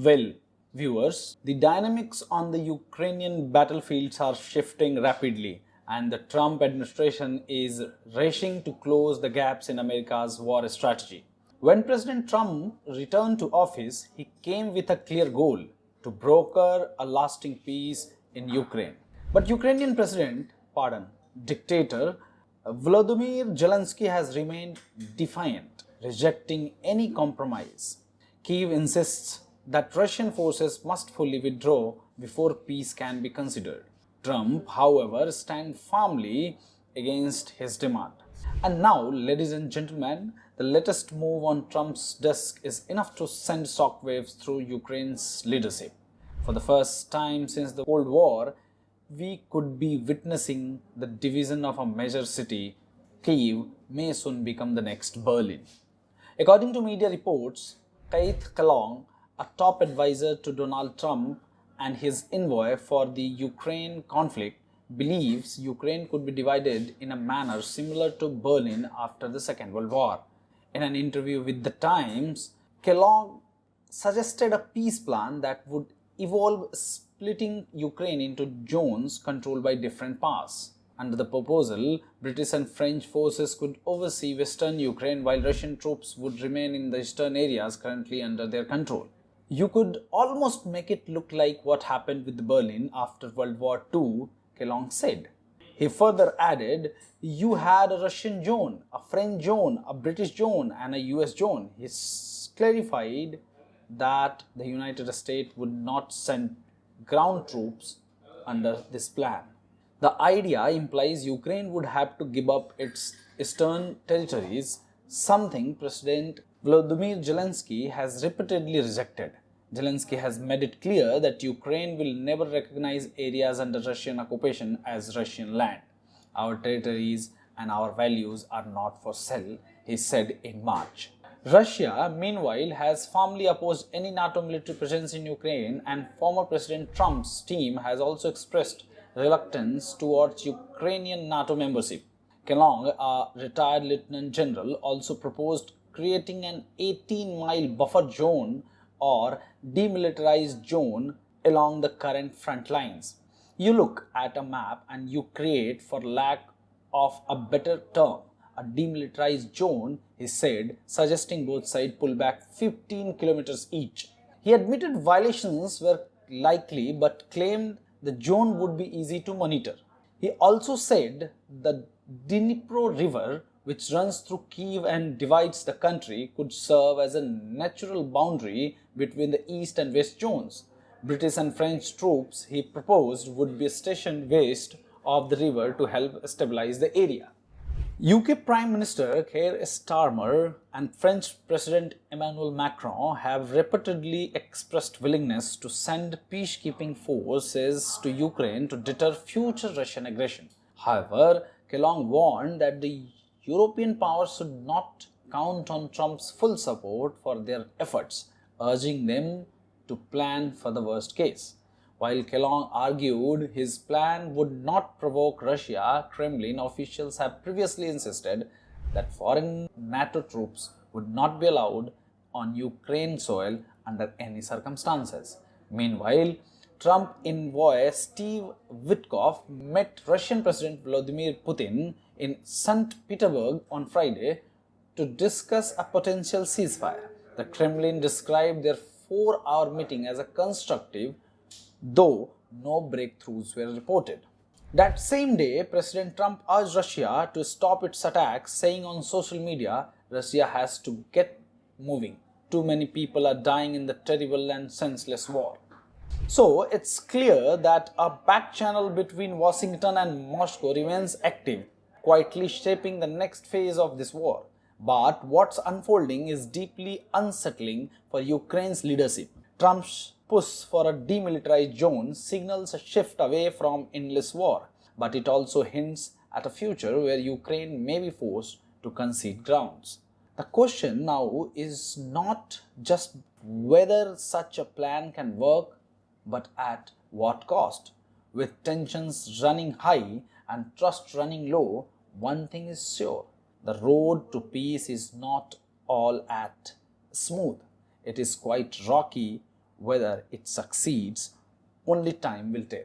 Well, viewers, the dynamics on the Ukrainian battlefields are shifting rapidly, and the Trump administration is racing to close the gaps in America's war strategy. When President Trump returned to office, he came with a clear goal to broker a lasting peace in Ukraine. But Ukrainian dictator Volodymyr Zelensky has remained defiant, rejecting any compromise. Kyiv insists that Russian forces must fully withdraw before peace can be considered. Trump, however, stands firmly against his demand. And now, ladies and gentlemen, the latest move on Trump's desk is enough to send shockwaves through Ukraine's leadership. For the first time since the Cold War, we could be witnessing the division of a major city. Kyiv may soon become the next Berlin. According to media reports, Kyiv, a top advisor to Donald Trump and his envoy for the Ukraine conflict, believes Ukraine could be divided in a manner similar to Berlin after the Second World War. In an interview with The Times, Kellogg suggested a peace plan that would involve splitting Ukraine into zones controlled by different powers. Under the proposal, British and French forces could oversee western Ukraine while Russian troops would remain in the eastern areas currently under their control. You could almost make it look like what happened with Berlin after World War II, Kellogg said. He further added, you had a Russian zone, a French zone, a British zone, and a US zone. He clarified that the United States would not send ground troops under this plan. The idea implies Ukraine would have to give up its eastern territories, something President Volodymyr Zelensky has repeatedly rejected. Zelensky has made it clear that Ukraine will never recognize areas under Russian occupation as Russian land. Our territories and our values are not for sale, he said in March. Russia, meanwhile, has firmly opposed any NATO military presence in Ukraine, and former President Trump's team has also expressed reluctance towards Ukrainian NATO membership. Kellogg, a retired lieutenant general, also proposed creating an 18-mile buffer zone or demilitarized zone along the current front lines. You look at a map and you create, for lack of a better term, a demilitarized zone, he said, suggesting both sides pull back 15 kilometers each. He admitted violations were likely but claimed the zone would be easy to monitor. He also said the Dnipro River, which runs through Kyiv and divides the country, could serve as a natural boundary between the east and west zones. British and French troops, he proposed, would be stationed west of the river to help stabilize the area. UK Prime Minister Keir Starmer and French President Emmanuel Macron have repeatedly expressed willingness to send peacekeeping forces to Ukraine to deter future Russian aggression. However, Kellogg warned that the European powers should not count on Trump's full support for their efforts, urging them to plan for the worst case. While Kellogg argued his plan would not provoke Russia, Kremlin officials have previously insisted that foreign NATO troops would not be allowed on Ukraine soil under any circumstances. Meanwhile, Trump envoy Steve Witkoff met Russian President Vladimir Putin in St. Petersburg on Friday to discuss a potential ceasefire. The Kremlin described their 4-hour meeting as a constructive, though no breakthroughs were reported. That same day, President Trump urged Russia to stop its attacks, saying on social media, Russia has to get moving. Too many people are dying in the terrible and senseless war. So, it's clear that a back channel between Washington and Moscow remains active, quietly shaping the next phase of this war. But what's unfolding is deeply unsettling for Ukraine's leadership. Trump's push for a demilitarized zone signals a shift away from endless war, but it also hints at a future where Ukraine may be forced to concede grounds. The question now is not just whether such a plan can work, but at what cost. With tensions running high and trust running low, one thing is sure: the road to peace is not all at smooth. It is quite rocky Whether it succeeds, only time will tell.